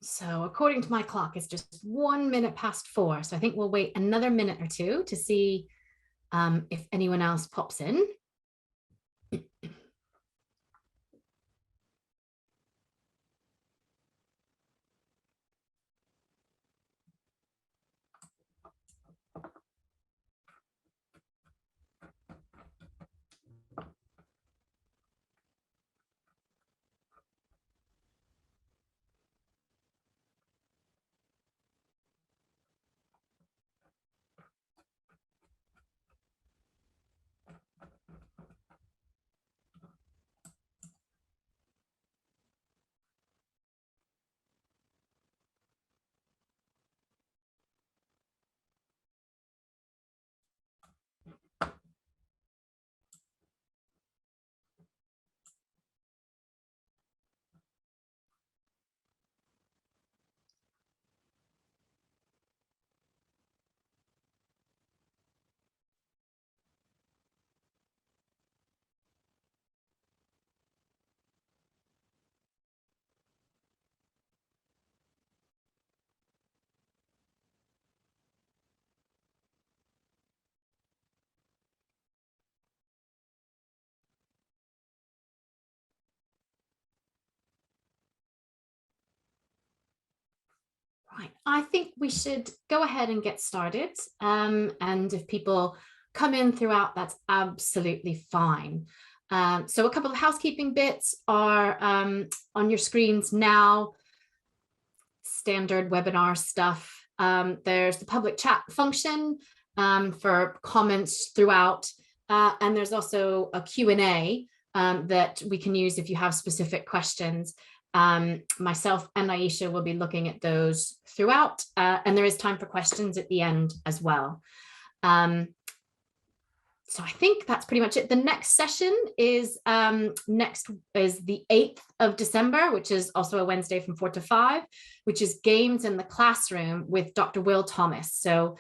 So according to my clock, it's just 1 minute past 4. So I think we'll wait another minute or two to see if anyone else pops in. Right, I think we should go ahead and get started. And if people come in throughout, that's absolutely fine. So a couple of housekeeping bits are on your screens now. Standard webinar stuff. There's the public chat function for comments throughout. And there's also a Q&A that we can use if you have specific questions. Myself and Aisha will be looking at those throughout, and there is time for questions at the end as well. So I think that's pretty much it. The next session is the 8th of December, which is also a Wednesday from 4 to 5, which is Games in the Classroom with Dr. Will Thomas. So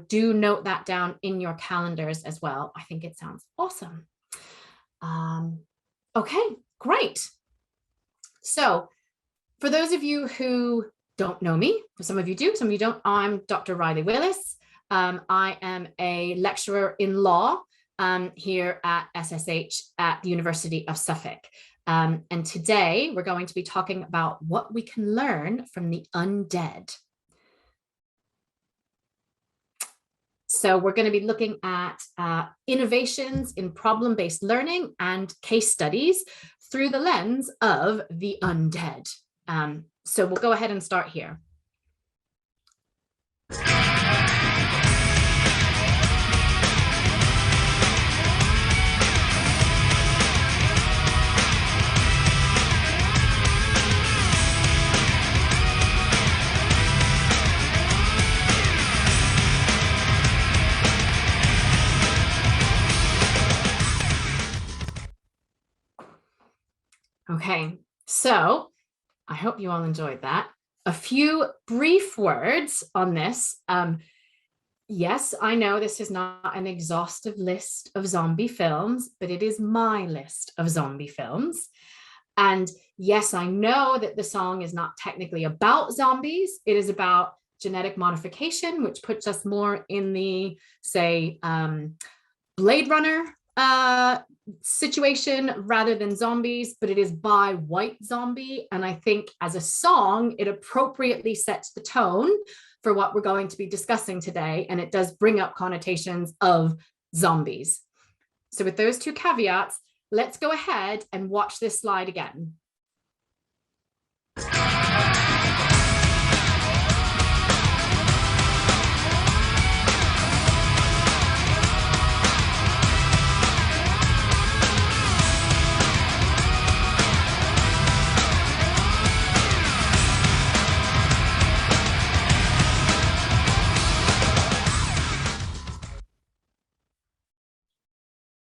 do note that down in your calendars as well. I think it sounds awesome. Okay, great. So for those of you who don't know me, some of you do, some of you don't, I'm Dr. Riley Willis. I am a lecturer in law here at SSH at the University of Suffolk. And today we're going to be talking about what we can learn from the undead. So we're going to be looking at innovations in problem-based learning and case studies through the lens of the undead. So we'll go ahead and start here. Okay, so I hope you all enjoyed that. A few brief words on this. Yes, I know this is not an exhaustive list of zombie films, but it is my list of zombie films. And yes, I know that the song is not technically about zombies. It is about genetic modification, which puts us more in the, say, Blade Runner situation rather than zombies, but it is by White Zombie. And I think as a song, it appropriately sets the tone for what we're going to be discussing today. And it does bring up connotations of zombies. So with those two caveats, let's go ahead and watch this slide again.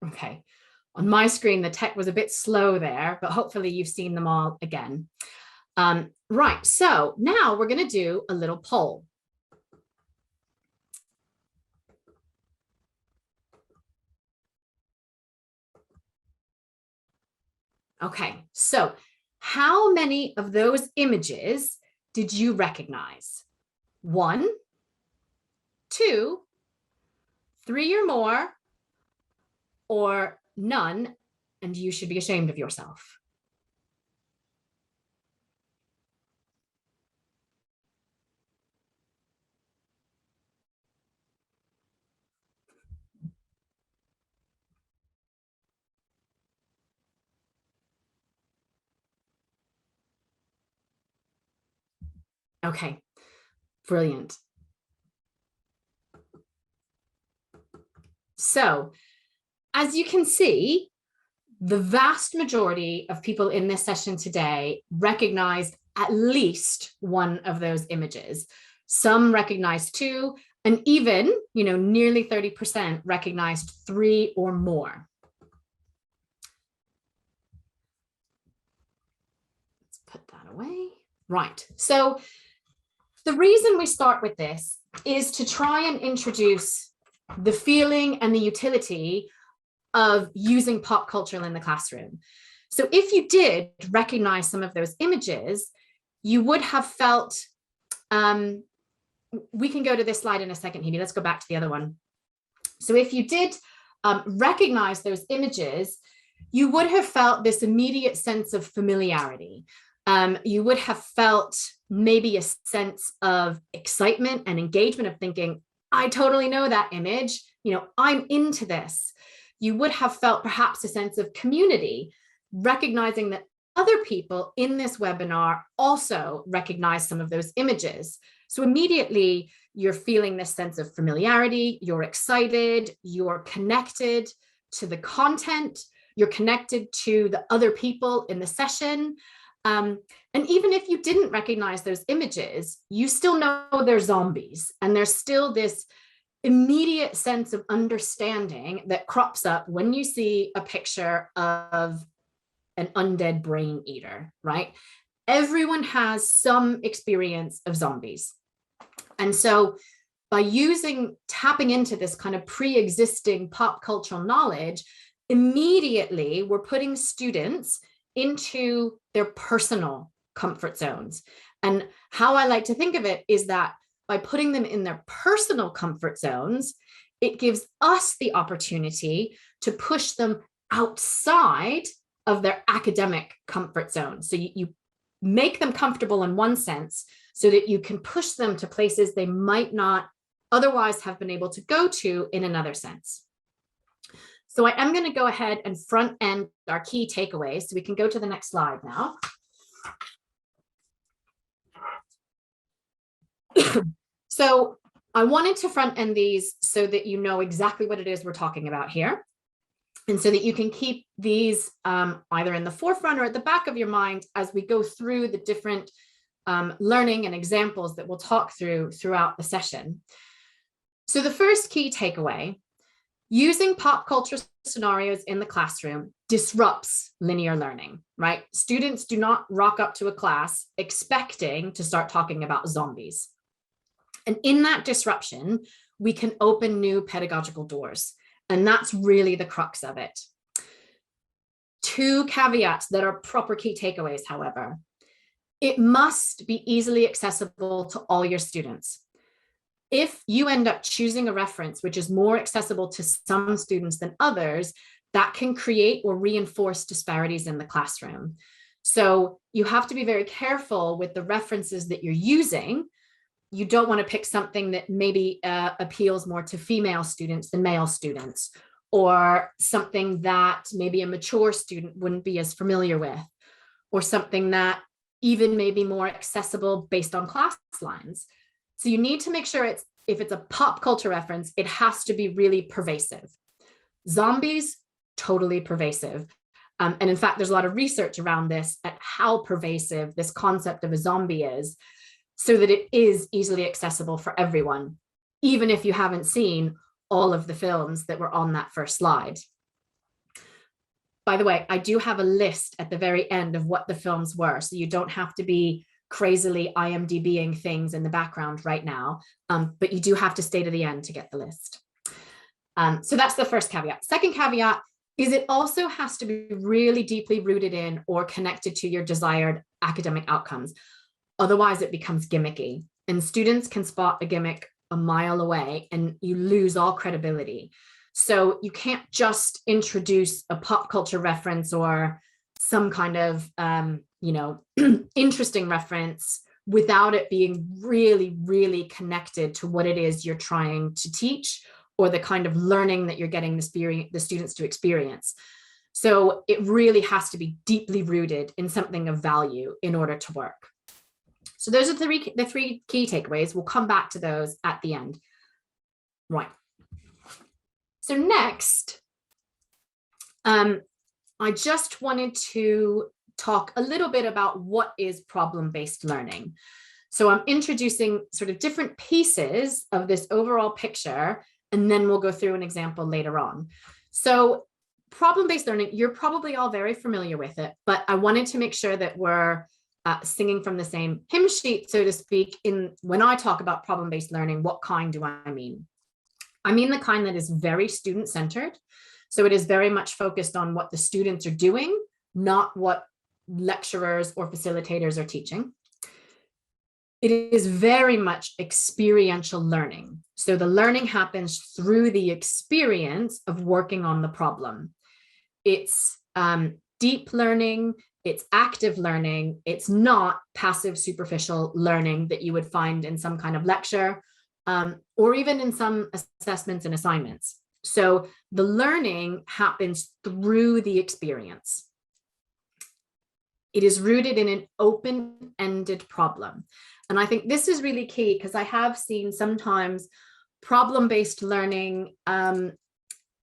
Okay, on my screen, the tech was a bit slow there, but hopefully you've seen them all again. Right, so now we're going to do a little poll. Okay, so how many of those images did you recognize? 1, 2, 3 or more, or none, and you should be ashamed of yourself? Okay, brilliant. So, as you can see, the vast majority of people in this session today recognized at least one of those images. Some recognized 2, and even, nearly 30% recognized 3 or more. Let's put that away. Right. So the reason we start with this is to try and introduce the feeling and the utility of using pop culture in the classroom. So if you did recognize some of those images, you would have felt, we can go to this slide in a second, Hebe. Let's go back to the other one. So if you did recognize those images, you would have felt this immediate sense of familiarity. You would have felt maybe a sense of excitement and engagement of thinking, I totally know that image, I'm into this. You would have felt perhaps a sense of community, recognizing that other people in this webinar also recognize some of those images. So immediately you're feeling this sense of familiarity, you're excited, you're connected to the content, you're connected to the other people in the session. And even if you didn't recognize those images, you still know they're zombies, and there's still this immediate sense of understanding that crops up when you see a picture of an undead brain eater, right? Everyone has some experience of zombies. And so by tapping into this kind of pre-existing pop cultural knowledge, immediately we're putting students into their personal comfort zones. And how I like to think of it is that by putting them in their personal comfort zones, it gives us the opportunity to push them outside of their academic comfort zone. So you make them comfortable in one sense so that you can push them to places they might not otherwise have been able to go to in another sense. So I am going to go ahead and front end our key takeaways. So we can go to the next slide now. So I wanted to front end these so that you know exactly what it is we're talking about here, and so that you can keep these either in the forefront or at the back of your mind as we go through the different learning and examples that we'll talk throughout the session. So the first key takeaway: using pop culture scenarios in the classroom disrupts linear learning, right? Students do not rock up to a class expecting to start talking about zombies. And in that disruption, we can open new pedagogical doors. And that's really the crux of it. 2 caveats that are proper key takeaways, however. It must be easily accessible to all your students. If you end up choosing a reference which is more accessible to some students than others, that can create or reinforce disparities in the classroom. So you have to be very careful with the references that you're using. You don't want to pick something that maybe appeals more to female students than male students, or something that maybe a mature student wouldn't be as familiar with, or something that even may be more accessible based on class lines. So you need to make sure if it's a pop culture reference, it has to be really pervasive. Zombies, totally pervasive. And in fact, there's a lot of research around this, at how pervasive this concept of a zombie is, so that it is easily accessible for everyone, even if you haven't seen all of the films that were on that first slide. By the way, I do have a list at the very end of what the films were, so you don't have to be crazily IMDbing things in the background right now, but you do have to stay to the end to get the list. So that's the first caveat. Second caveat is it also has to be really deeply rooted in or connected to your desired academic outcomes. Otherwise, it becomes gimmicky, and students can spot a gimmick a mile away and you lose all credibility. So you can't just introduce a pop culture reference or some kind of, interesting reference without it being really, really connected to what it is you're trying to teach or the kind of learning that you're getting the students to experience. So it really has to be deeply rooted in something of value in order to work. So those are the three key takeaways. We'll come back to those at the end. Right. So next, I just wanted to talk a little bit about what is problem-based learning. So I'm introducing sort of different pieces of this overall picture, and then we'll go through an example later on. So problem-based learning, you're probably all very familiar with it, but I wanted to make sure that we're singing from the same hymn sheet, so to speak. When I talk about problem-based learning, what kind do I mean? I mean the kind that is very student-centered. So it is very much focused on what the students are doing, not what lecturers or facilitators are teaching. It is very much experiential learning. So the learning happens through the experience of working on the problem. It's deep learning, it's active learning, it's not passive superficial learning that you would find in some kind of lecture or even in some assessments and assignments. So the learning happens through the experience. It is rooted in an open-ended problem. And I think this is really key because I have seen sometimes problem-based learning in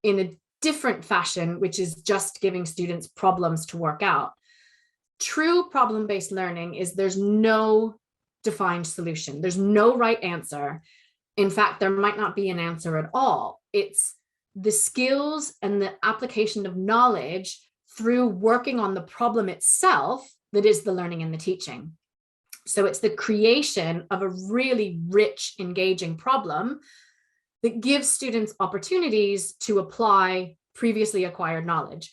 a different fashion, which is just giving students problems to work out. True problem-based learning is there's no defined solution. There's no right answer. In fact, there might not be an answer at all. It's the skills and the application of knowledge through working on the problem itself that is the learning and the teaching. So it's the creation of a really rich, engaging problem that gives students opportunities to apply previously acquired knowledge.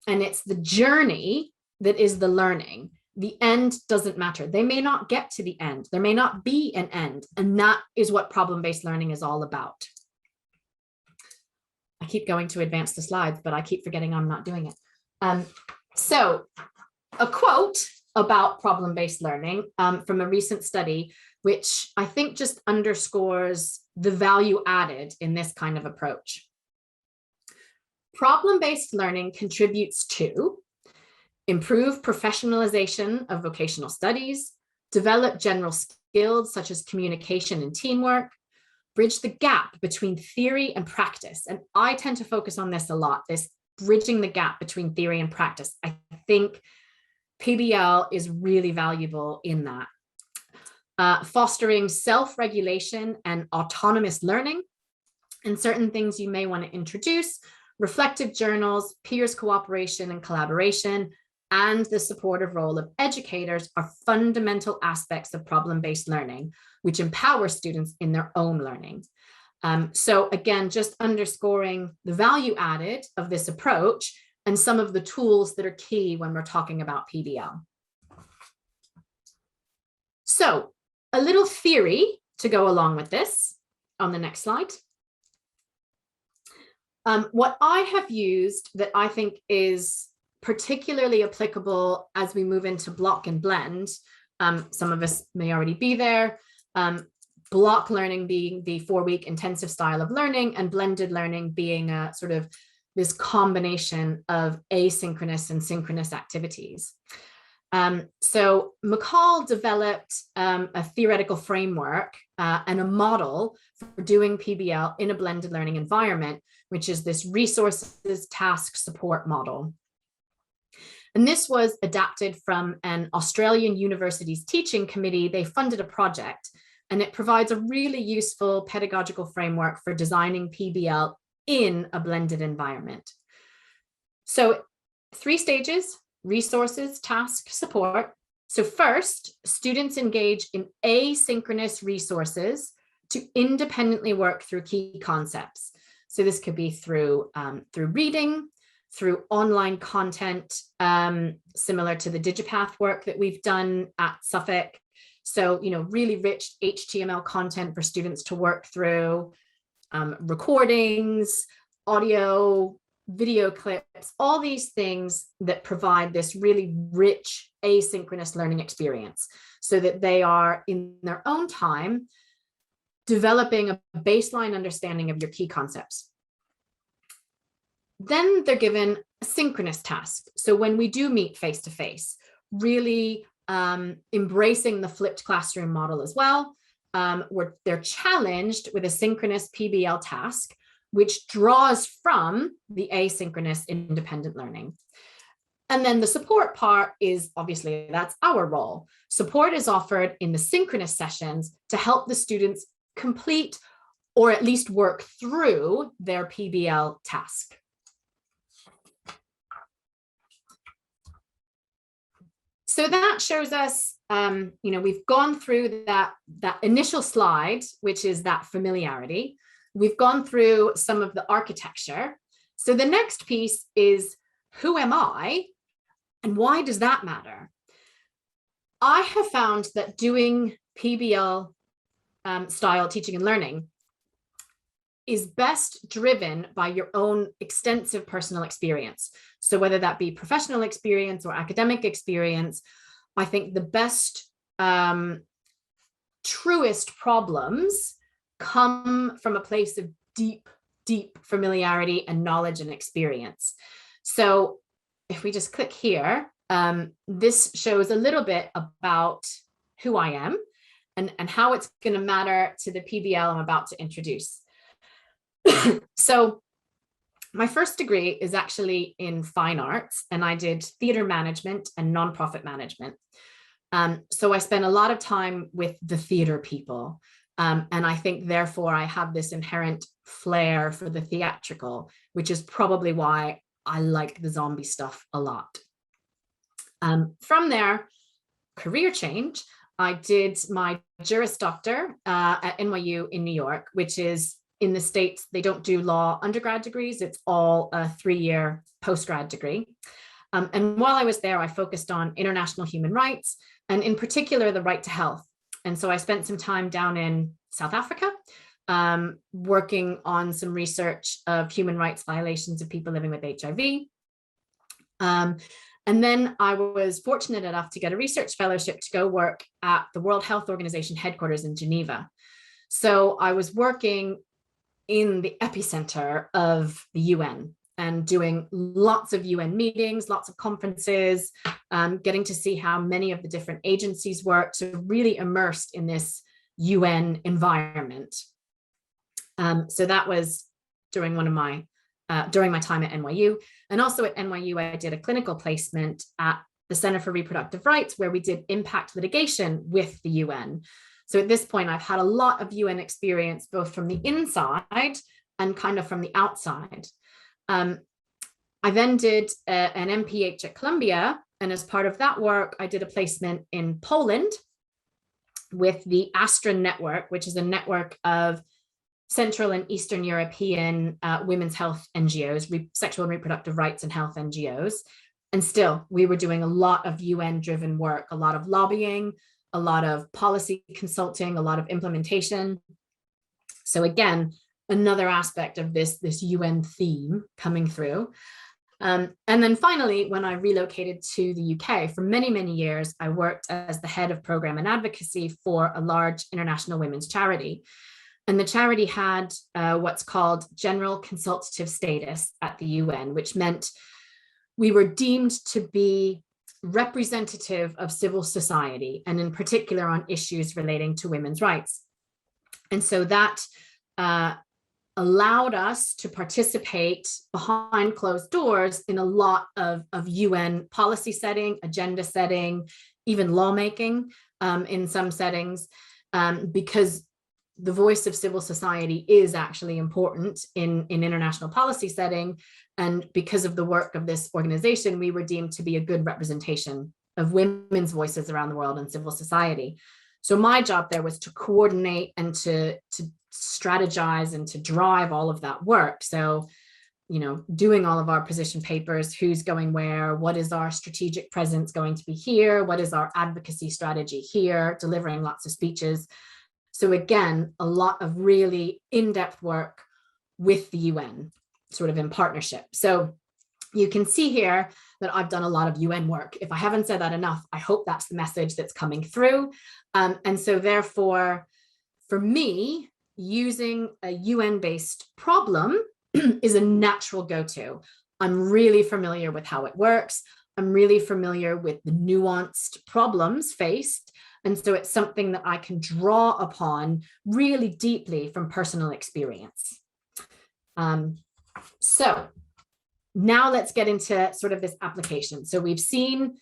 And it's the journey that is the learning. The end doesn't matter. They may not get to the end. There may not be an end. And that is what problem-based learning is all about. I keep going to advance the slides, but I keep forgetting I'm not doing it. So a quote about problem-based learning from a recent study, which I think just underscores the value added in this kind of approach. Problem-based learning contributes to improve professionalization of vocational studies, develop general skills such as communication and teamwork, bridge the gap between theory and practice. And I tend to focus on this a lot, this bridging the gap between theory and practice. I think PBL is really valuable in that. Fostering self-regulation and autonomous learning. And certain things you may want to introduce: reflective journals, peers cooperation and collaboration, and the supportive role of educators are fundamental aspects of problem-based learning, which empower students in their own learning. So again, just underscoring the value added of this approach and some of the tools that are key when we're talking about PBL. So a little theory to go along with this on the next slide. What I have used that I think is particularly applicable as we move into block and blend, some of us may already be there, block learning being the 4-week intensive style of learning, and blended learning being a sort of this combination of asynchronous and synchronous activities. So McCall developed a theoretical framework and a model for doing PBL in a blended learning environment, which is this resources task support model. And this was adapted from an Australian university's teaching committee. They funded a project, and it provides a really useful pedagogical framework for designing PBL in a blended environment. So 3 stages: resources, task, support. So first, students engage in asynchronous resources to independently work through key concepts. So this could be through reading, through online content, similar to the Digipath work that we've done at Suffolk, So, really rich HTML content for students to work through, recordings, audio, video clips, all these things that provide this really rich asynchronous learning experience so that they are in their own time developing a baseline understanding of your key concepts. Then they're given a synchronous task. So when we do meet face to face, really embracing the flipped classroom model as well, where they're challenged with a synchronous PBL task, which draws from the asynchronous independent learning. And then the support part is obviously that's our role. Support is offered in the synchronous sessions to help the students complete or at least work through their PBL task. So that shows us, we've gone through that initial slide, which is that familiarity. We've gone through some of the architecture. So the next piece is, who am I and why does that matter? I have found that doing PBL style teaching and learning is best driven by your own extensive personal experience. So whether that be professional experience or academic experience, I think the best, truest problems come from a place of deep, deep familiarity and knowledge and experience. So if we just click here, this shows a little bit about who I am and how it's going to matter to the PBL I'm about to introduce. So my first degree is actually in fine arts, and I did theater management and nonprofit management. So I spent a lot of time with the theater people. And I think therefore I have this inherent flair for the theatrical, which is probably why I like the zombie stuff a lot. From there, career change, I did my Juris Doctor at NYU in New York, which is in the States, they don't do law undergrad degrees. It's all a 3-year postgrad degree. And while I was there, I focused on international human rights and in particular, the right to health. And so I spent some time down in South Africa, working on some research of human rights violations of people living with HIV. And then I was fortunate enough to get a research fellowship to go work at the World Health Organization headquarters in Geneva. So I was working in the epicenter of the UN and doing lots of UN meetings, lots of conferences, getting to see how many of the different agencies work, so really immersed in this UN environment. So that was during my time at NYU. And also at NYU, I did a clinical placement at the Center for Reproductive Rights, where we did impact litigation with the UN. So at this point, I've had a lot of UN experience, both from the inside and kind of from the outside. I then did an MPH at Columbia. And as part of that work, I did a placement in Poland with the Astra Network, which is a network of Central and Eastern European women's health NGOs, sexual and reproductive rights and health NGOs. And still, we were doing a lot of UN-driven work, a lot of lobbying, a lot of policy consulting, a lot of implementation. So again, another aspect of this UN theme coming through. And then finally, when I relocated to the UK, for many, many years, I worked as the head of program and advocacy for a large international women's charity. And the charity had what's called general consultative status at the UN, which meant we were deemed to be representative of civil society, and in particular on issues relating to women's rights. And so that allowed us to participate behind closed doors in a lot of UN policy setting, agenda setting, even lawmaking in some settings, because the voice of civil society is actually important in international policy setting. And because of the work of this organization, we were deemed to be a good representation of women's voices around the world and civil society. So my job there was to coordinate and to strategize and to drive all of that work. So doing all of our position papers, who's going where, what is our strategic presence going to be here, what is our advocacy strategy here, delivering lots of speeches. So again, a lot of really in-depth work with the UN, sort of in partnership. So you can see here that I've done a lot of UN work. If I haven't said that enough, I hope that's the message that's coming through. And so therefore, for me, using a UN-based problem is a natural go-to. I'm really familiar with how it works. I'm really familiar with the nuanced problems faced. And so it's something that I can draw upon really deeply from personal experience. So now let's get into sort of this application. So we've seen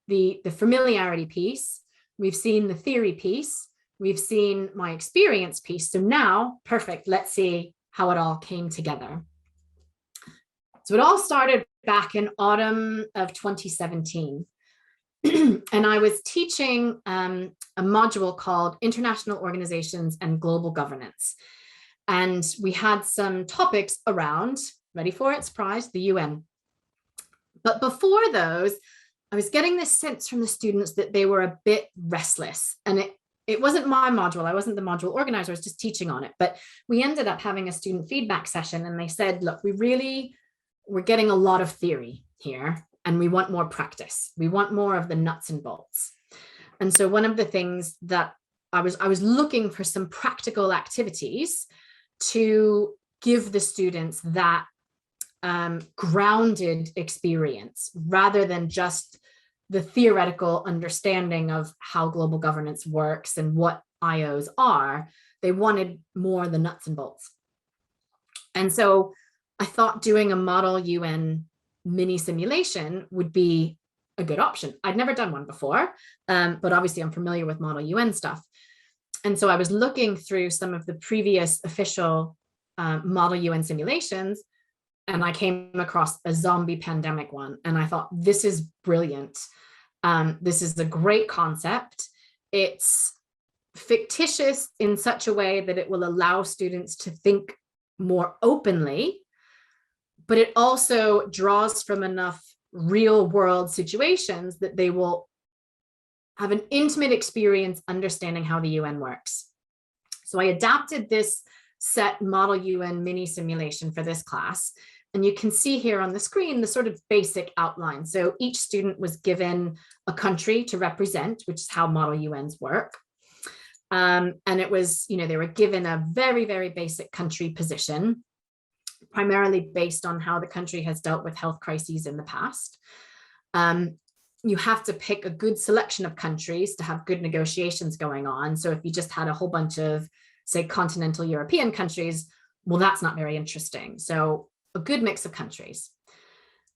the familiarity piece, we've seen the theory piece, we've seen my experience piece. So now, perfect, let's see how it all came together. So it all started back in autumn of 2017. And I was teaching a module called International Organizations and Global Governance. And we had some topics around, ready for it, surprise, the UN. But before those, I was getting this sense from the students that they were a bit restless. And it wasn't my module. I wasn't the module organizer. I was just teaching on it. But we ended up having a student feedback session. And they said, look, we're getting a lot of theory here. And we want more practice. We want more of the nuts and bolts. And so one of the things that I was looking for some practical activities to give the students that grounded experience rather than just the theoretical understanding of how global governance works and what IOs are. They wanted more the nuts and bolts. And so I thought doing a model UN mini simulation would be a good option. I'd never done one before, but obviously I'm familiar with model UN stuff. And so I was looking through some of the previous official model UN simulations, and I came across a zombie pandemic one. And I thought, this is brilliant. This is a great concept. It's fictitious in such a way that it will allow students to think more openly, but it also draws from enough real world situations that they will have an intimate experience understanding how the UN works. So I adapted this set model UN mini simulation for this class. And you can see here on the screen the sort of basic outline. So each student was given a country to represent, which is how model UNs work. And it was, they were given a very, very basic country position, primarily based on how the country has dealt with health crises in the past. You have to pick a good selection of countries to have good negotiations going on. So if you just had a whole bunch of, say, continental European countries, well, that's not very interesting. So a good mix of countries.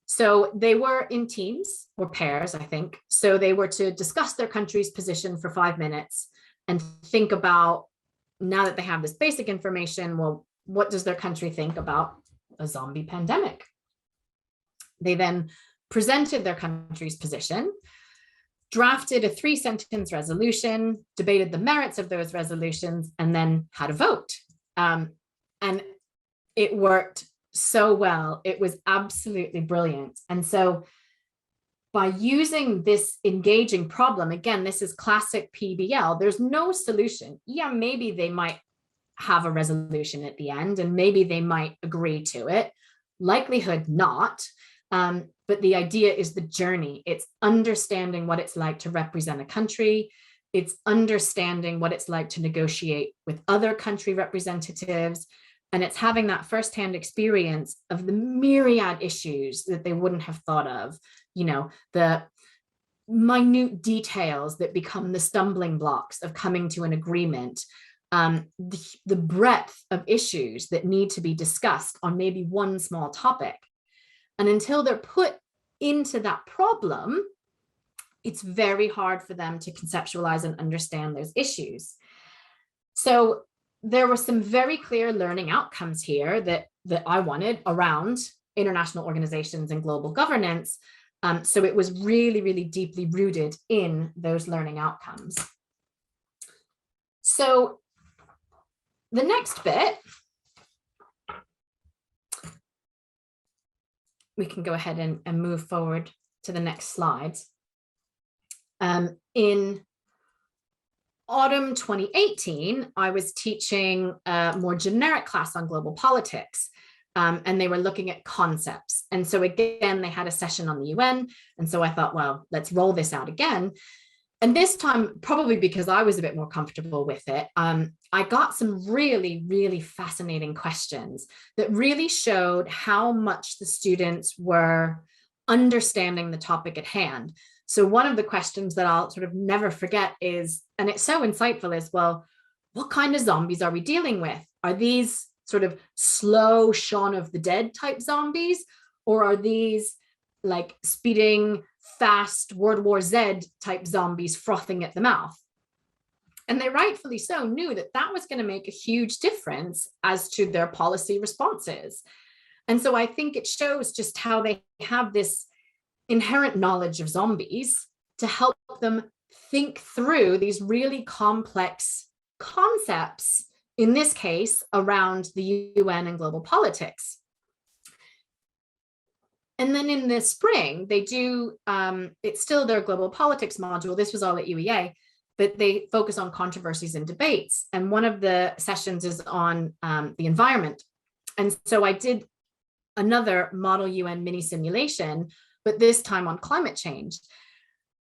So they were in teams or pairs, I think. So they were to discuss their country's position for 5 minutes and think about, now that they have this basic information, well, what does their country think about a zombie pandemic? They then presented their country's position, drafted a 3-sentence resolution, debated the merits of those resolutions, and then had a vote. And it worked so well. It was absolutely brilliant. And so by using this engaging problem, again, this is classic PBL, there's no solution. Yeah, maybe they might have a resolution at the end, and maybe they might agree to it. Likelihood not. But the idea is the journey. It's understanding what it's like to represent a country. It's understanding what it's like to negotiate with other country representatives. And it's having that firsthand experience of the myriad issues that they wouldn't have thought of, the minute details that become the stumbling blocks of coming to an agreement, the breadth of issues that need to be discussed on maybe one small topic. And until they're put into that problem, it's very hard for them to conceptualize and understand those issues. So there were some very clear learning outcomes here that I wanted around international organizations and global governance. So it was really, really deeply rooted in those learning outcomes. So the next bit we can go ahead and move forward to the next slides. In autumn 2018, I was teaching a more generic class on global politics, and they were looking at concepts. And so again, they had a session on the UN. And so I thought, well, let's roll this out again. And this time, probably because I was a bit more comfortable with it, I got some really, really fascinating questions that really showed how much the students were understanding the topic at hand. So one of the questions that I'll sort of never forget is, and it's so insightful, is, well, what kind of zombies are we dealing with? Are these sort of slow Shaun of the Dead type zombies, or are these like speeding fast World War Z type zombies frothing at the mouth? And they rightfully so knew that that was going to make a huge difference as to their policy responses. And so I think it shows just how they have this inherent knowledge of zombies to help them think through these really complex concepts, in this case, around the UN and global politics. And then in the spring, they do, it's still their global politics module. This was all at UEA, but they focus on controversies and debates. And one of the sessions is on the environment. And so I did another Model UN mini simulation, but this time on climate change.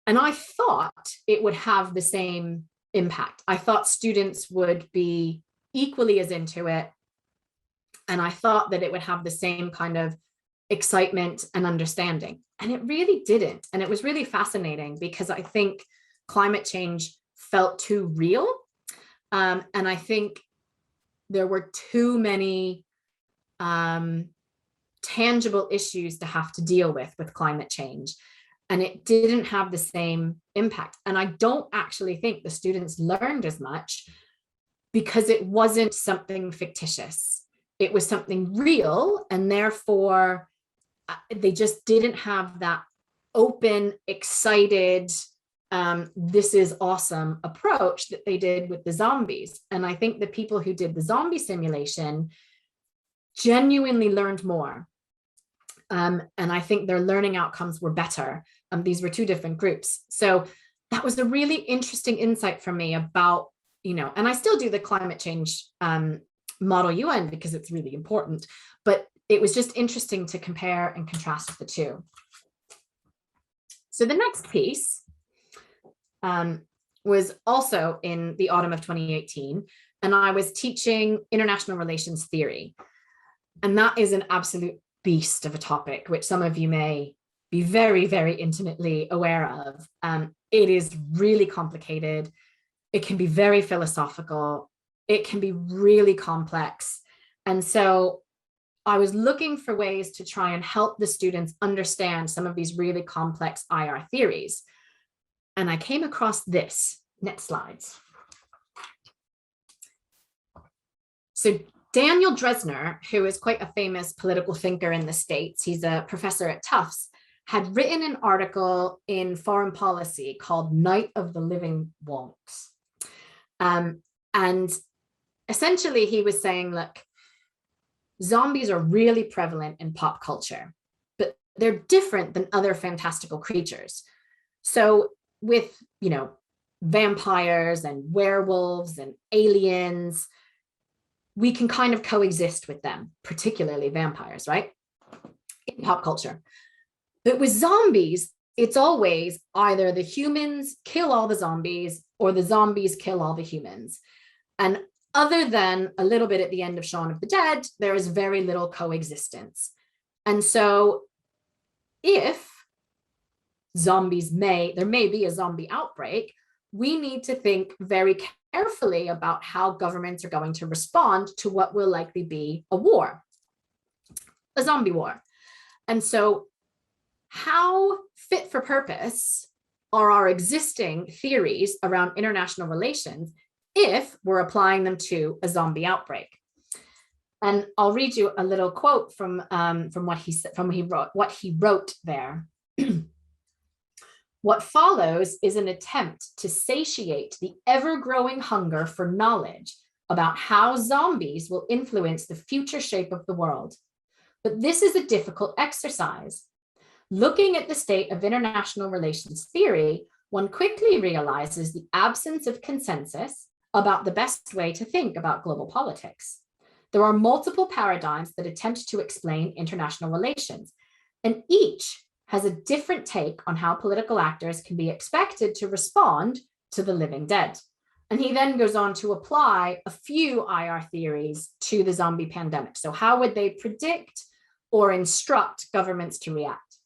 And I thought it would have the same impact. I thought students would be equally as into it. And I thought that it would have the same kind of excitement and understanding. And it really didn't. And it was really fascinating because I think climate change felt too real. And I think there were too many tangible issues to have to deal with climate change. And it didn't have the same impact. And I don't actually think the students learned as much because it wasn't something fictitious. It was something real, and therefore they just didn't have that open, excited, this is awesome approach that they did with the zombies. And I think the people who did the zombie simulation genuinely learned more. And I think their learning outcomes were better. These were two different groups. So that was a really interesting insight for me about, and I still do the climate change Model UN because it's really important, but it was just interesting to compare and contrast the two. So the next piece was also in the autumn of 2018, and I was teaching international relations theory. And that is an absolute beast of a topic, which some of you may be very, very intimately aware of. It is really complicated. It can be very philosophical. It can be really complex. And so I was looking for ways to try and help the students understand some of these really complex IR theories. And I came across this. Next slides. So Daniel Drezner, who is quite a famous political thinker in the States, he's a professor at Tufts, had written an article in Foreign Policy called Night of the Living Wonks. And essentially he was saying, look, zombies are really prevalent in pop culture, but they're different than other fantastical creatures. So with, vampires and werewolves and aliens, we can kind of coexist with them, particularly vampires, right? In pop culture. But with zombies, it's always either the humans kill all the zombies or the zombies kill all the humans. And other than a little bit at the end of Shaun of the Dead, there is very little coexistence. And so if there may be a zombie outbreak, we need to think very carefully about how governments are going to respond to what will likely be a war, a zombie war. And so how fit for purpose are our existing theories around international relations if we're applying them to a zombie outbreak? And I'll read you a little quote from what he wrote there. What follows is an attempt to satiate the ever-growing hunger for knowledge about how zombies will influence the future shape of the world. But this is a difficult exercise. Looking at the state of international relations theory, one quickly realizes the absence of consensus about the best way to think about global politics. There are multiple paradigms that attempt to explain international relations, and each has a different take on how political actors can be expected to respond to the living dead. And he then goes on to apply a few IR theories to the zombie pandemic. So how would they predict or instruct governments to react?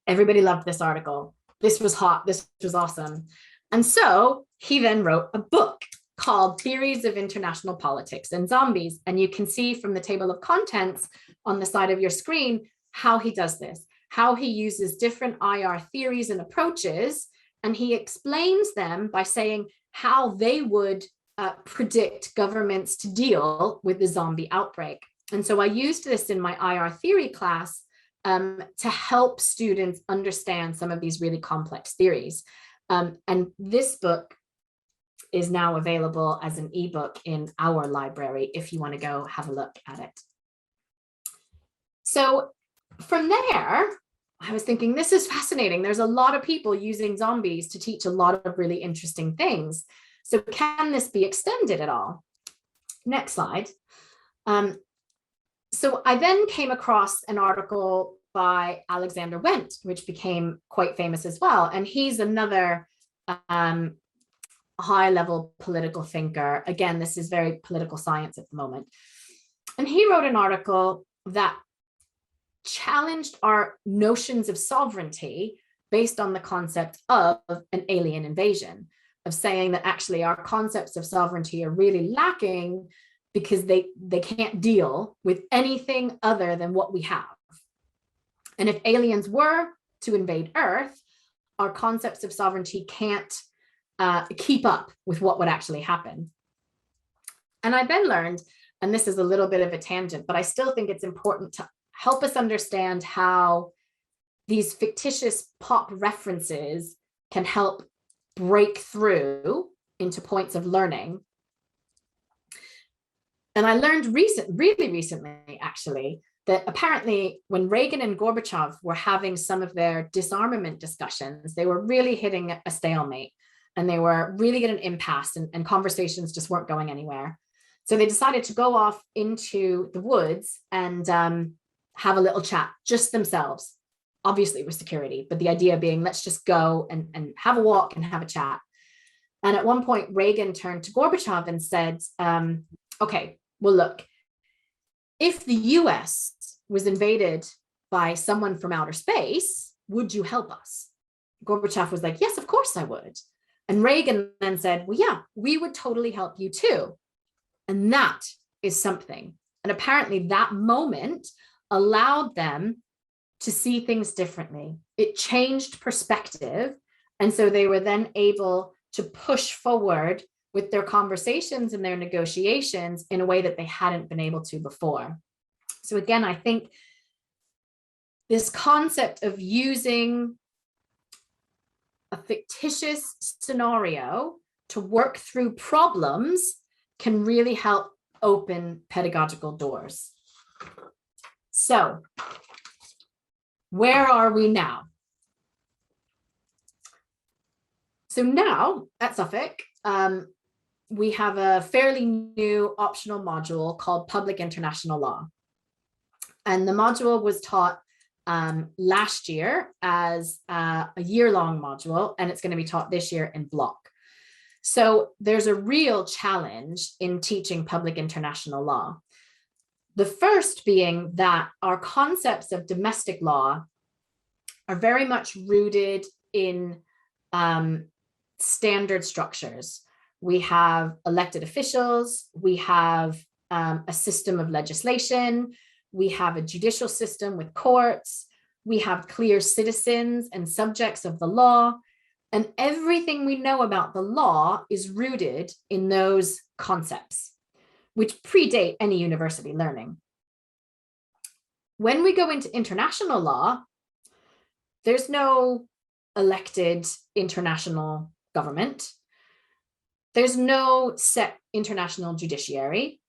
Everybody loved this article. This was hot. This was awesome. And so he then wrote a book called Theories of International Politics and Zombies. And you can see from the table of contents on the side of your screen how he does this, how he uses different IR theories and approaches, and he explains them by saying how they would predict governments to deal with the zombie outbreak. And so I used this in my IR theory class to help students understand some of these really complex theories. And this book is now available as an ebook in our library if you want to go have a look at it. So from there, I was thinking, this is fascinating. There's a lot of people using zombies to teach a lot of really interesting things. So can this be extended at all? Next slide. So I then came across an article by Alexander Wendt, which became quite famous as well. And he's another high-level political thinker. Again, this is very political science at the moment. And he wrote an article that challenged our notions of sovereignty based on the concept of an alien invasion, of saying that actually our concepts of sovereignty are really lacking because they can't deal with anything other than what we have. And if aliens were to invade Earth, our concepts of sovereignty can't keep up with what would actually happen. And I then learned, and this is a little bit of a tangent, but I still think it's important to help us understand how these fictitious pop references can help break through into points of learning. And I learned really recently, actually, that apparently when Reagan and Gorbachev were having some of their disarmament discussions, they were really hitting a stalemate and they were really at an impasse, and conversations just weren't going anywhere. So they decided to go off into the woods and have a little chat, just themselves, obviously with security, but the idea being, let's just go and have a walk and have a chat. And at one point, Reagan turned to Gorbachev and said, okay, well, look, if the US was invaded by someone from outer space, would you help us? Gorbachev was like, yes, of course I would. And Reagan then said, well, yeah, we would totally help you too. And that is something. And apparently that moment allowed them to see things differently. It changed perspective. And so they were then able to push forward with their conversations and their negotiations in a way that they hadn't been able to before. So again, I think this concept of using a fictitious scenario to work through problems can really help open pedagogical doors. So where are we now? So now at Suffolk, we have a fairly new optional module called Public International Law. And the module was taught last year as a year-long module, and it's going to be taught this year in block. So there's a real challenge in teaching public international law. The first being that our concepts of domestic law are very much rooted in standard structures. We have elected officials, we have a system of legislation, we have a judicial system with courts, we have clear citizens and subjects of the law, and everything we know about the law is rooted in those concepts, which predate any university learning. When we go into international law, there's no elected international government. There's no set international judiciary.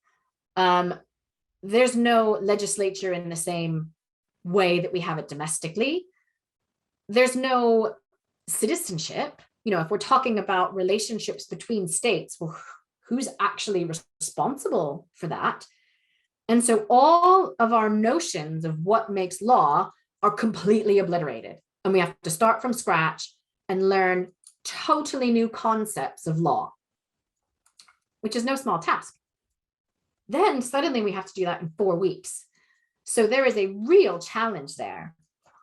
there's no legislature in the same way that we have it domestically. There's no citizenship. You know, if we're talking about relationships between states, well, who's actually responsible for that? And so all of our notions of what makes law are completely obliterated. And we have to start from scratch and learn totally new concepts of law, which is no small task. Then suddenly we have to do that in 4 weeks. So there is a real challenge there.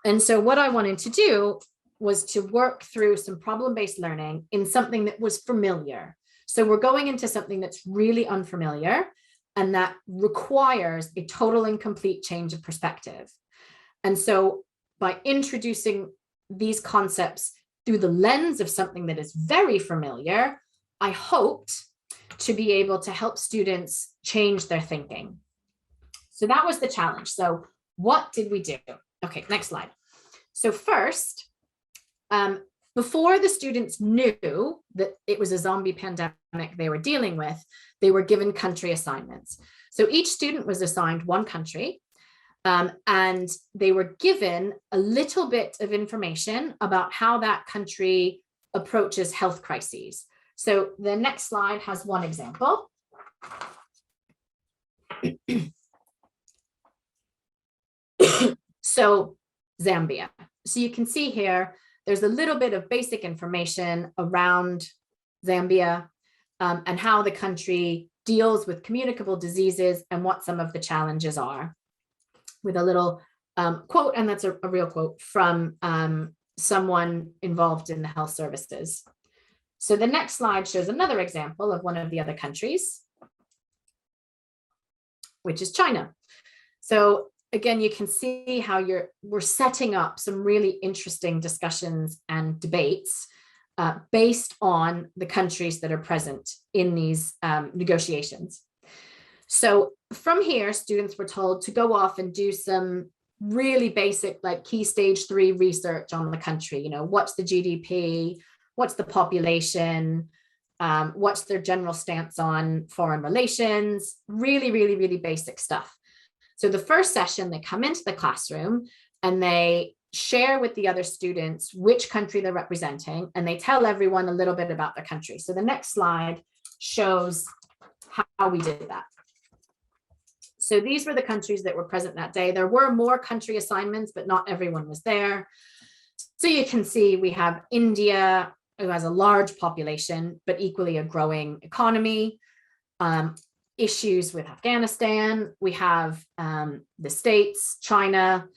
And so what I wanted to do was to work through some problem-based learning in something that was familiar. So we're going into something that's really unfamiliar and that requires a total and complete change of perspective. And so by introducing these concepts through the lens of something that is very familiar, I hoped to be able to help students change their thinking. So that was the challenge. So what did we do? Okay, next slide. So first, before the students knew that it was a zombie pandemic they were dealing with, they were given country assignments. So each student was assigned one country, and they were given a little bit of information about how that country approaches health crises. So the next slide has one example. So Zambia. So you can see here, there's a little bit of basic information around Zambia and how the country deals with communicable diseases and what some of the challenges are, with a little quote, and that's a real quote from someone involved in the health services. So the next slide shows another example of one of the other countries, which is China. So again, you can see how we're setting up some really interesting discussions and debates based on the countries that are present in these negotiations. So from here, students were told to go off and do some really basic, like key stage 3 research on the country. You know, what's the GDP? What's the population? What's their general stance on foreign relations? Really, really, really basic stuff. So the first session, they come into the classroom and they share with the other students which country they're representing, and they tell everyone a little bit about their country. So the next slide shows how we did that. So these were the countries that were present that day. There were more country assignments, but not everyone was there. So you can see we have India, who has a large population, but equally a growing economy. Issues with Afghanistan. We have the States, China.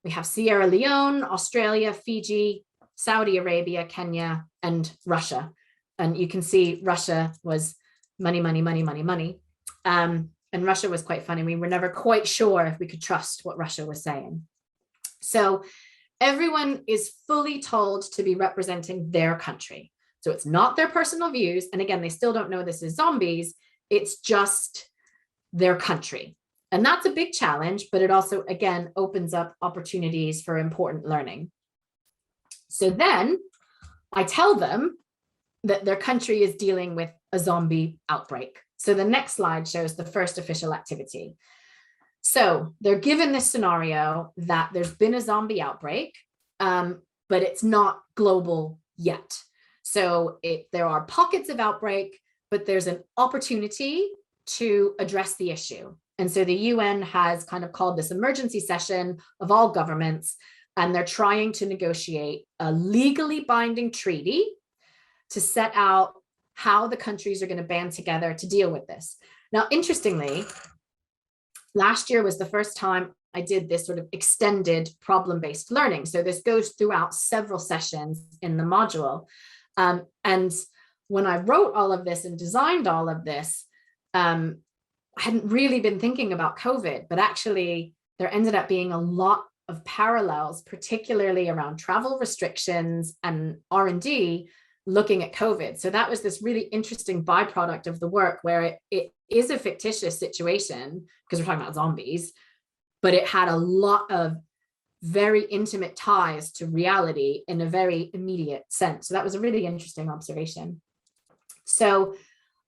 We have Sierra Leone, Australia, Fiji, Saudi Arabia, Kenya, and Russia. And you can see Russia was money, money, money, money, money. And Russia was quite funny. We were never quite sure if we could trust what Russia was saying. So everyone is fully told to be representing their country. So it's not their personal views. And again, they still don't know this is zombies. It's just their country. And that's a big challenge, but it also, again, opens up opportunities for important learning. So then I tell them that their country is dealing with a zombie outbreak. So the next slide shows the first official activity. So they're given this scenario that there's been a zombie outbreak, but it's not global yet. So there are pockets of outbreak, but there's an opportunity to address the issue. And so the UN has kind of called this emergency session of all governments, and they're trying to negotiate a legally binding treaty to set out how the countries are going to band together to deal with this. Now, interestingly, last year was the first time I did this sort of extended problem-based learning. So this goes throughout several sessions in the module. And when I wrote all of this and designed all of this, I hadn't really been thinking about COVID, but actually there ended up being a lot of parallels, particularly around travel restrictions and R&D looking at COVID. So that was this really interesting byproduct of the work, where it is a fictitious situation because we're talking about zombies, but it had a lot of very intimate ties to reality in a very immediate sense. So that was a really interesting observation. So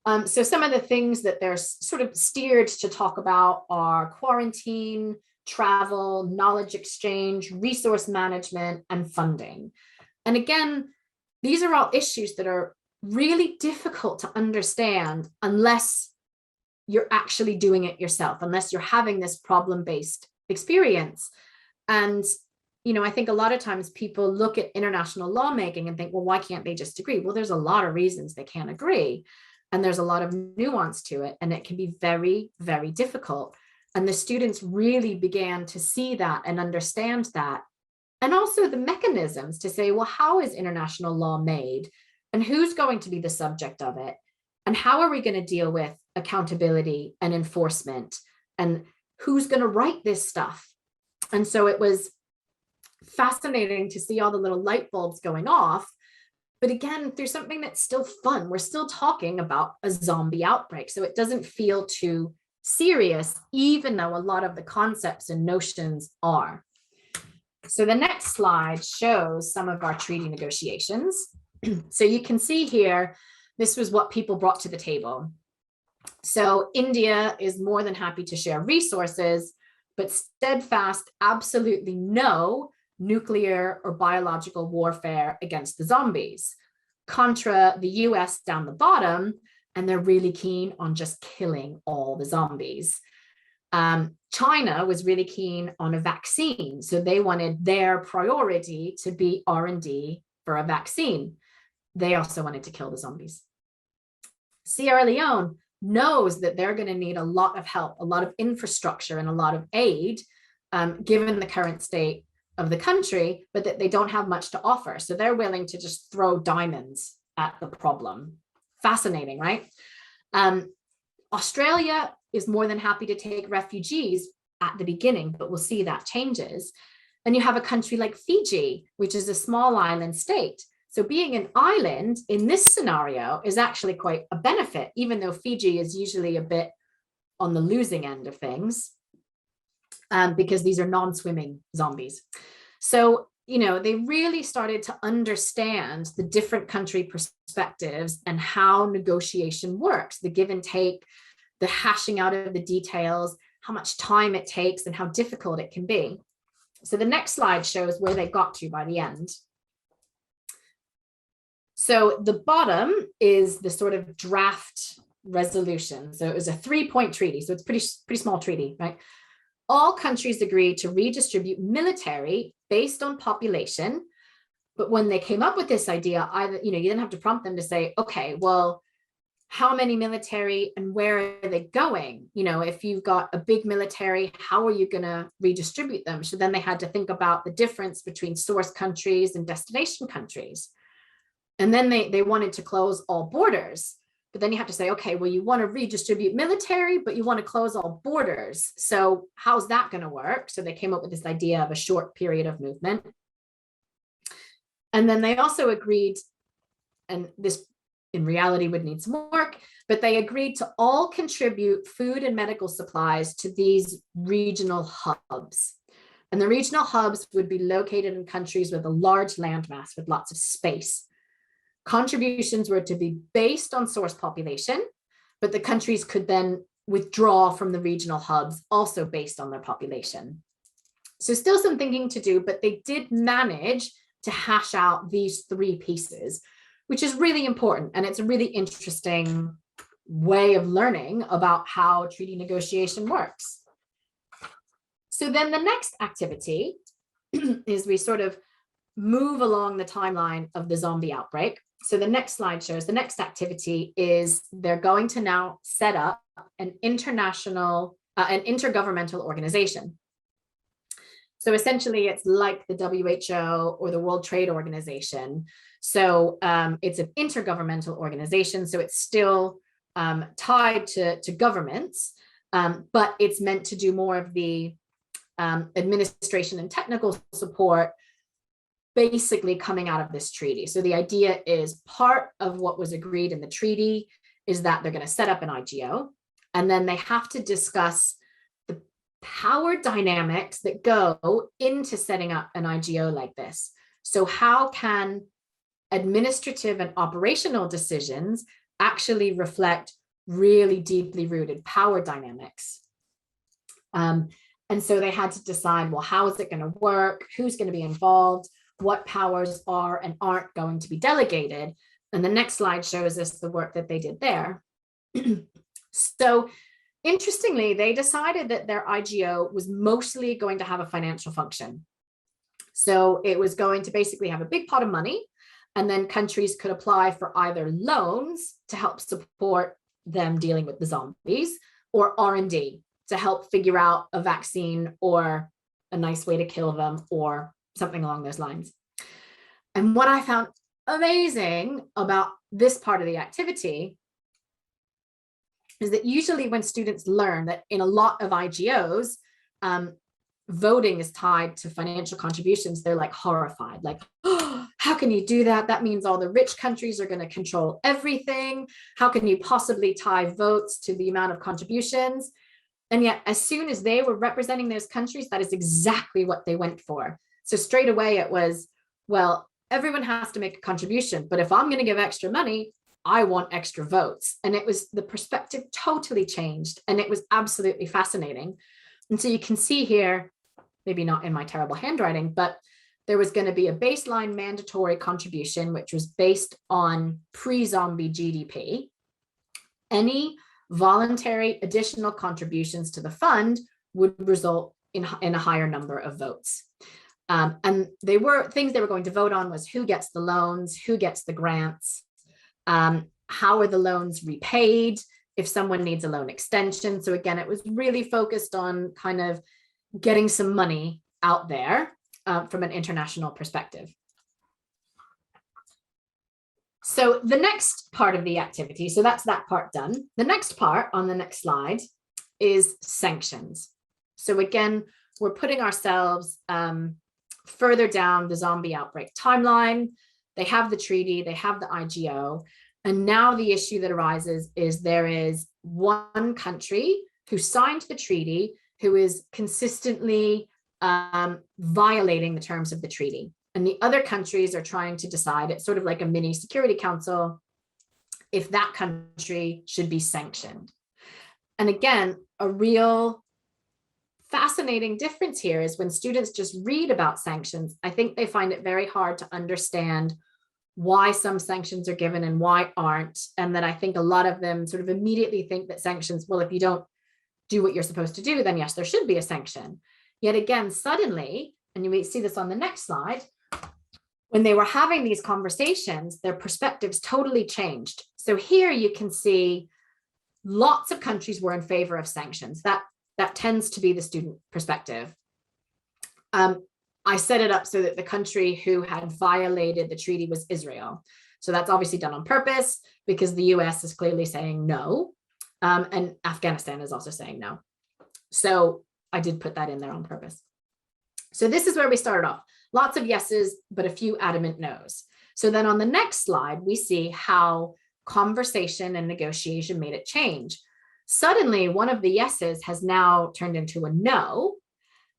So some of the things that they're sort of steered to talk about are quarantine, travel, knowledge exchange, resource management, and funding. And again, these are all issues that are really difficult to understand unless you're actually doing it yourself, unless you're having this problem-based experience. And, you know, I think a lot of times people look at international lawmaking and think, well, why can't they just agree? Well, there's a lot of reasons they can't agree. And there's a lot of nuance to it. And it can be very, very difficult. And the students really began to see that and understand that. And also the mechanisms to say, well, how is international law made? And who's going to be the subject of it? And how are we going to deal with accountability and enforcement? And who's going to write this stuff? And so it was fascinating to see all the little light bulbs going off. But again, through something that's still fun, we're still talking about a zombie outbreak. So it doesn't feel too serious, even though a lot of the concepts and notions are. So the next slide shows some of our treaty negotiations. So you can see here, this was what people brought to the table. So India is more than happy to share resources, but steadfast, absolutely no nuclear or biological warfare against the zombies. Contra the US down the bottom, and they're really keen on just killing all the zombies. China was really keen on a vaccine, so they wanted their priority to be R&D for a vaccine. They also wanted to kill the zombies. Sierra Leone knows that they're going to need a lot of help, a lot of infrastructure, and a lot of aid, given the current state of the country, but that they don't have much to offer. So they're willing to just throw diamonds at the problem. Fascinating, right? Australia is more than happy to take refugees at the beginning, but we'll see that changes. And you have a country like Fiji, which is a small island state. So being an island in this scenario is actually quite a benefit, even though Fiji is usually a bit on the losing end of things, because these are non-swimming zombies. So, you know, they really started to understand the different country perspectives and how negotiation works, the give and take, the hashing out of the details, how much time it takes and how difficult it can be. So the next slide shows where they got to by the end. So the bottom is the sort of draft resolution. So it was a 3-point treaty. So it's pretty small treaty, right? All countries agreed to redistribute military based on population. But when they came up with this idea, either, you know, you didn't have to prompt them to say, okay, well, how many military and where are they going? You know, if you've got a big military, how are you going to redistribute them? So then they had to think about the difference between source countries and destination countries. And then they wanted to close all borders. But then you have to say, okay, well, you want to redistribute military, but you want to close all borders. So how's that going to work? So they came up with this idea of a short period of movement. And then they also agreed, and this in reality would need some work, but they agreed to all contribute food and medical supplies to these regional hubs. And the regional hubs would be located in countries with a large landmass with lots of space. Contributions were to be based on source population, but the countries could then withdraw from the regional hubs also based on their population. So still some thinking to do, but they did manage to hash out these 3 pieces, which is really important. And it's a really interesting way of learning about how treaty negotiation works. So then the next activity is we sort of move along the timeline of the zombie outbreak. So the next slide shows the next activity is they're going to now set up an international, an intergovernmental organization. So essentially it's like the WHO or the World Trade Organization. So it's an intergovernmental organization. So it's still tied to governments, but it's meant to do more of the administration and technical support basically coming out of this treaty. So the idea is part of what was agreed in the treaty is that they're going to set up an IGO, and then they have to discuss the power dynamics that go into setting up an IGO like this. So how can administrative and operational decisions actually reflect really deeply rooted power dynamics. And so they had to decide, well, how is it going to work? Who's going to be involved? What powers are and aren't going to be delegated? And the next slide shows us the work that they did there. So interestingly, they decided that their IGO was mostly going to have a financial function. So it was going to basically have a big pot of money, and then countries could apply for either loans to help support them dealing with the zombies, or R&D to help figure out a vaccine or a nice way to kill them or something along those lines. And what I found amazing about this part of the activity is that usually when students learn that in a lot of IGOs, voting is tied to financial contributions, they're like horrified, like, oh, how can you do that? That means all the rich countries are going to control everything. How can you possibly tie votes to the amount of contributions? And yet, as soon as they were representing those countries, that is exactly what they went for. So straight away it was, well, everyone has to make a contribution, but if I'm going to give extra money, I want extra votes. And it was, the perspective totally changed, and it was absolutely fascinating. And so you can see here, maybe not in my terrible handwriting, but there was going to be a baseline mandatory contribution, which was based on pre-zombie GDP. Any voluntary additional contributions to the fund would result in a higher number of votes. And they were things they were going to vote on was who gets the loans, who gets the grants, how are the loans repaid, if someone needs a loan extension. So again, it was really focused on kind of getting some money out there from an international perspective. So the next part of the activity, so that's that part done. The next part on the next slide is sanctions. So again, we're putting ourselves further down the zombie outbreak timeline. They have the treaty, they have the IGO, and now the issue that arises is there is one country who signed the treaty who is consistently violating the terms of the treaty. And the other countries are trying to decide, it's sort of like a mini Security Council, if that country should be sanctioned. And again, a real fascinating difference here is when students just read about sanctions, I think they find it very hard to understand why some sanctions are given and why aren't. And that I think a lot of them sort of immediately think that sanctions, well, if you don't do what you're supposed to do, then yes, there should be a sanction. Yet again, suddenly, and you may see this on the next slide, when they were having these conversations, their perspectives totally changed. So here you can see lots of countries were in favor of sanctions. That tends to be the student perspective. I set it up so that the country who had violated the treaty was Israel. So that's obviously done on purpose because the US is clearly saying no. And Afghanistan is also saying no. So I did put that in there on purpose. So this is where we started off. Lots of yeses, but a few adamant no's. So then on the next slide, we see how conversation and negotiation made it change. Suddenly, one of the yeses has now turned into a no.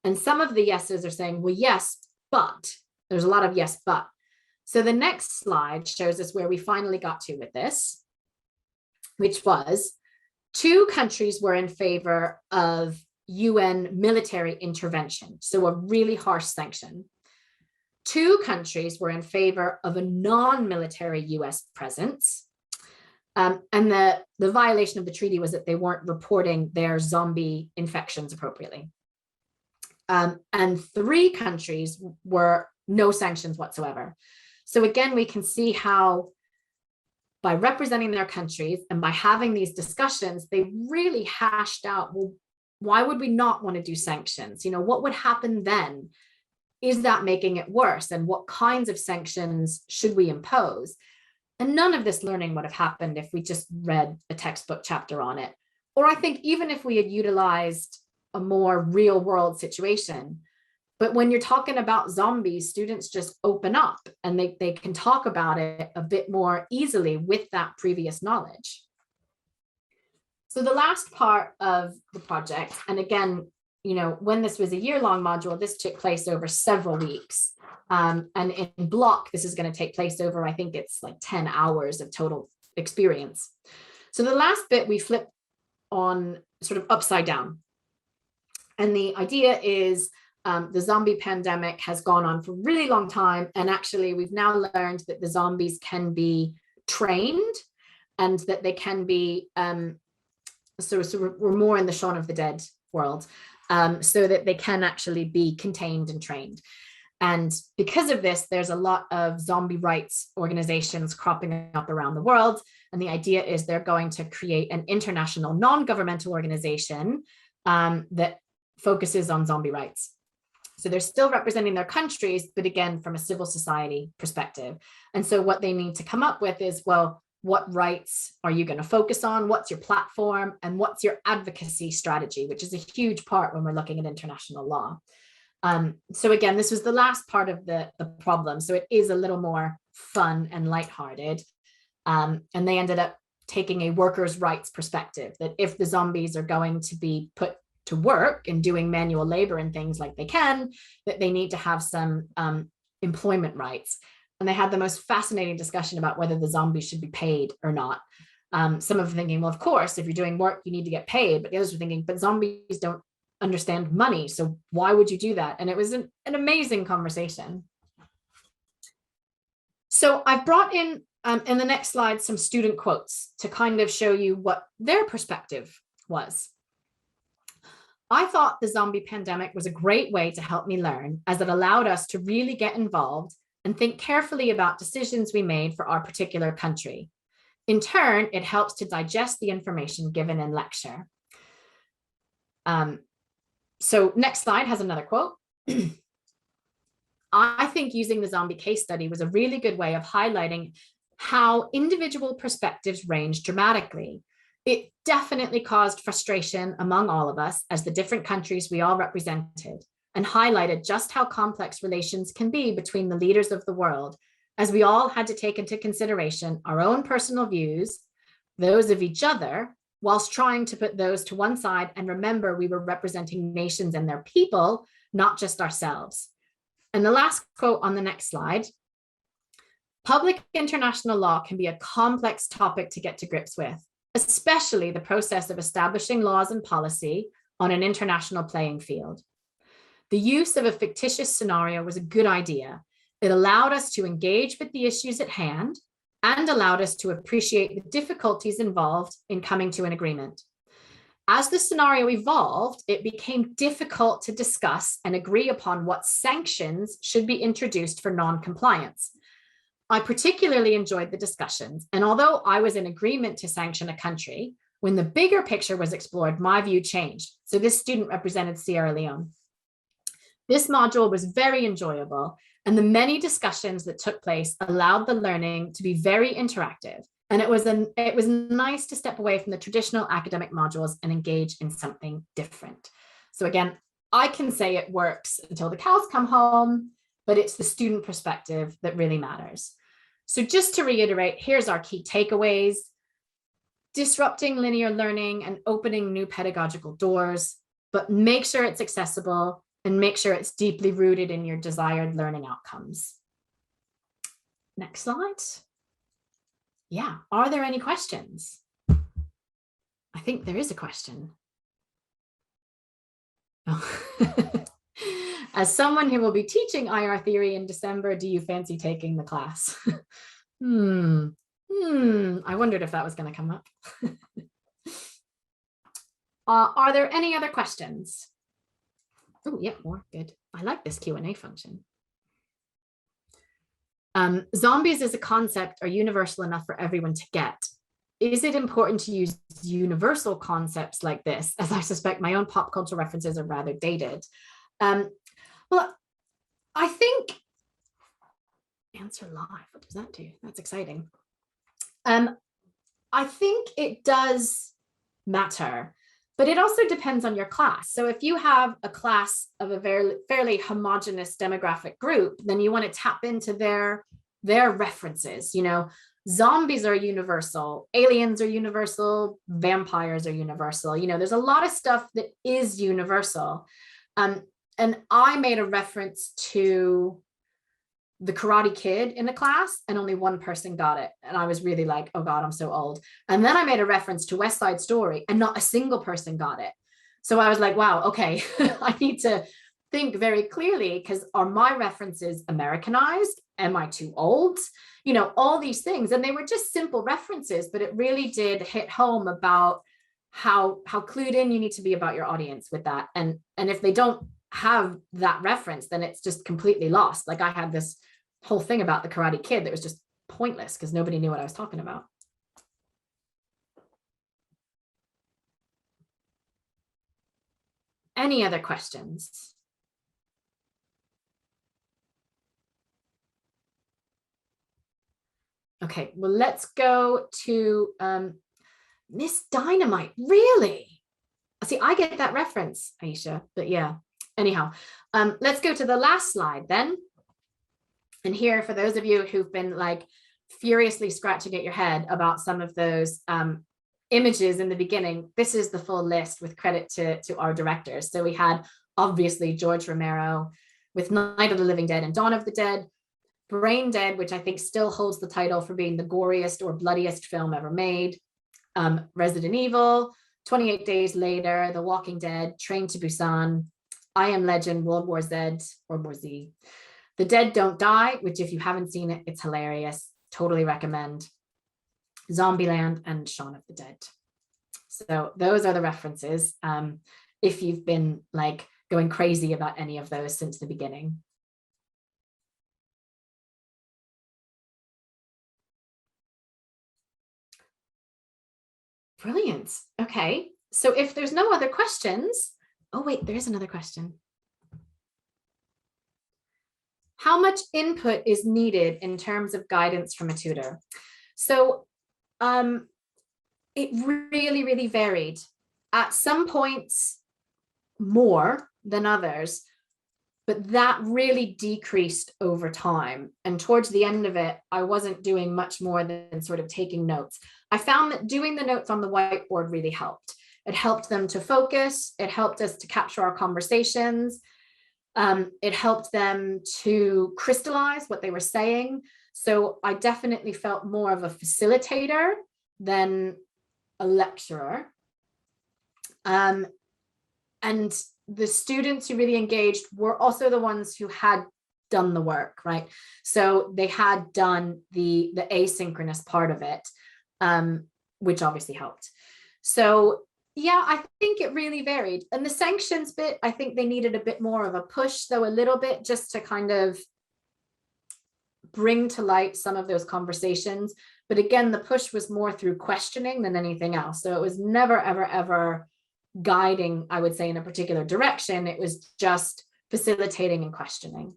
And some of the yeses are saying, well, yes, but. There's a lot of yes, but. So the next slide shows us where we finally got to with this, which was 2 countries were in favor of UN military intervention, so a really harsh sanction. 2 countries were in favor of a non-military US presence. And the violation of the treaty was that they weren't reporting their zombie infections appropriately. And 3 countries were no sanctions whatsoever. So again, we can see how by representing their countries and by having these discussions, they really hashed out, well, why would we not want to do sanctions? You know, what would happen then? Is that making it worse? And what kinds of sanctions should we impose? And none of this learning would have happened if we just read a textbook chapter on it. Or I think even if we had utilized a more real world situation. But when you're talking about zombies, students just open up and they can talk about it a bit more easily with that previous knowledge. So the last part of the project, and again, you know, when this was a year-long module, this took place over several weeks. And in block, this is going to take place over, I think it's like 10 hours of total experience. So the last bit we flip on sort of upside down. And the idea is the zombie pandemic has gone on for a really long time. And actually, we've now learned that the zombies can be trained and that they can be, so we're more in the Shaun of the Dead world, so that they can actually be contained and trained. And because of this, there's a lot of zombie rights organizations cropping up around the world. And the idea is they're going to create an international non-governmental organization that focuses on zombie rights. So they're still representing their countries, but again, from a civil society perspective. And so what they need to come up with is, well, what rights are you going to focus on? What's your platform? And what's your advocacy strategy, which is a huge part when we're looking at international law. So again, this was the last part of the problem. So it is a little more fun and lighthearted. And they ended up taking a workers' rights perspective, that if the zombies are going to be put to work and doing manual labor and things like they can, that they need to have some employment rights. And they had the most fascinating discussion about whether the zombies should be paid or not. Some of them thinking, well, of course, if you're doing work, you need to get paid. But the others were thinking, but zombies don't understand money, so why would you do that? And it was an amazing conversation. So I've brought in the next slide some student quotes to kind of show you what their perspective was. I thought the zombie pandemic was a great way to help me learn, as it allowed us to really get involved and think carefully about decisions we made for our particular country. In turn, it helps to digest the information given in lecture. So next slide has another quote. I think using the zombie case study was a really good way of highlighting how individual perspectives range dramatically. It definitely caused frustration among all of us as the different countries we all represented, and highlighted just how complex relations can be between the leaders of the world, as we all had to take into consideration our own personal views, those of each other, whilst trying to put those to one side and remember we were representing nations and their people, not just ourselves. And the last quote on the next slide: public international law can be a complex topic to get to grips with, especially the process of establishing laws and policy on an international playing field. The use of a fictitious scenario was a good idea. It allowed us to engage with the issues at hand and allowed us to appreciate the difficulties involved in coming to an agreement. As the scenario evolved, it became difficult to discuss and agree upon what sanctions should be introduced for non-compliance. I particularly enjoyed the discussions, and although I was in agreement to sanction a country, when the bigger picture was explored, my view changed. So this student represented Sierra Leone. This module was very enjoyable, and the many discussions that took place allowed the learning to be very interactive. And it was nice to step away from the traditional academic modules and engage in something different. So again, I can say it works until the cows come home, but it's the student perspective that really matters. So just to reiterate, here's our key takeaways: disrupting linear learning and opening new pedagogical doors, but make sure it's accessible and make sure it's deeply rooted in your desired learning outcomes. Next slide. Yeah, are there any questions? I think there is a question. Oh. As someone who will be teaching IR theory in December, do you fancy taking the class? I wondered if that was going to come up. Are there any other questions? Oh, yeah, more. Good. I like this Q&A function. Zombies as a concept are universal enough for everyone to get. Is it important to use universal concepts like this, as I suspect my own pop culture references are rather dated? Well, I think, answer live, what does that do? That's exciting. I think it does matter, but it also depends on your class. So if you have a class of a fairly homogenous demographic group, then you want to tap into their references. You know, zombies are universal, aliens are universal, vampires are universal. You know, there's a lot of stuff that is universal. And I made a reference to The Karate Kid in the class, and only one person got it. And I was really like, oh God, I'm so old. And then I made a reference to West Side Story, and not a single person got it. So I was like, wow, okay, I need to think very clearly, because are my references Americanized? Am I too old? You know, all these things. And they were just simple references, but it really did hit home about how clued in you need to be about your audience with that. And if they don't have that reference, then it's just completely lost. Like I had this whole thing about the Karate Kid that was just pointless because nobody knew what I was talking about. Any other questions? Okay, well, let's go to Miss Dynamite. Really? See, I get that reference, Aisha, but yeah. Anyhow, let's go to the last slide then. And here, for those of you who've been like furiously scratching at your head about some of those images in the beginning, this is the full list with credit to our directors. So we had obviously George Romero with Night of the Living Dead and Dawn of the Dead, Brain Dead, which I think still holds the title for being the goriest or bloodiest film ever made, Resident Evil, 28 Days Later, The Walking Dead, Train to Busan, I Am Legend, World War Z, The Dead Don't Die, which if you haven't seen it, it's hilarious. Totally recommend. Zombieland and Shaun of the Dead. So those are the references. If you've been like going crazy about any of those since the beginning. Brilliant. Okay. So if there's no other questions, oh wait, there is another question. How much input is needed in terms of guidance from a tutor? So it really, really varied. At some points, more than others, but that really decreased over time. And towards the end of it, I wasn't doing much more than sort of taking notes. I found that doing the notes on the whiteboard really helped. It helped them to focus. It helped us to capture our conversations. It helped them to crystallize what they were saying. So I definitely felt more of a facilitator than a lecturer. And the students who really engaged were also the ones who had done the work, right? So they had done the asynchronous part of it, which obviously helped. So yeah, I think it really varied. And the sanctions bit, I think they needed a bit more of a push, though, a little bit, just to kind of bring to light some of those conversations. But again, the push was more through questioning than anything else. So it was never, ever, ever guiding, I would say, in a particular direction. It was just facilitating and questioning.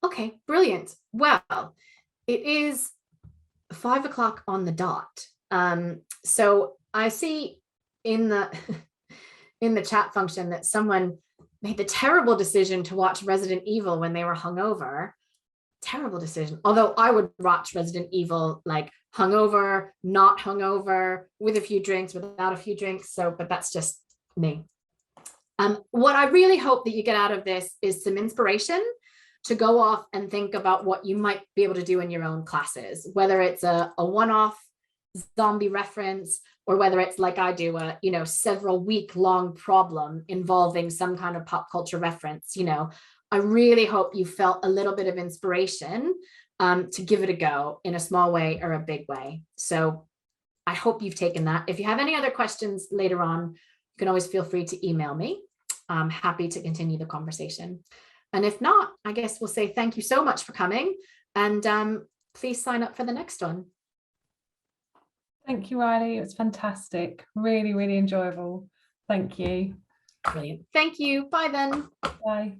Okay, brilliant. Well, it is 5 o'clock on the dot. So I see in the in the chat function that someone made the terrible decision to watch Resident Evil when they were hungover. Terrible decision. Although I would watch Resident Evil like hungover, not hungover, with a few drinks, without a few drinks. So, but that's just me. What I really hope that you get out of this is some inspiration to go off and think about what you might be able to do in your own classes, whether it's a one-off zombie reference, or whether it's like I do, a several week-long problem involving some kind of pop culture reference. I really hope you felt a little bit of inspiration to give it a go in a small way or a big way. So I hope you've taken that. If you have any other questions later on, you can always feel free to email me. I'm happy to continue the conversation. And if not, I guess we'll say thank you so much for coming, and please sign up for the next one. Thank you, Riley. It was fantastic. Really, really enjoyable. Thank you. Brilliant. Thank you. Bye then. Bye.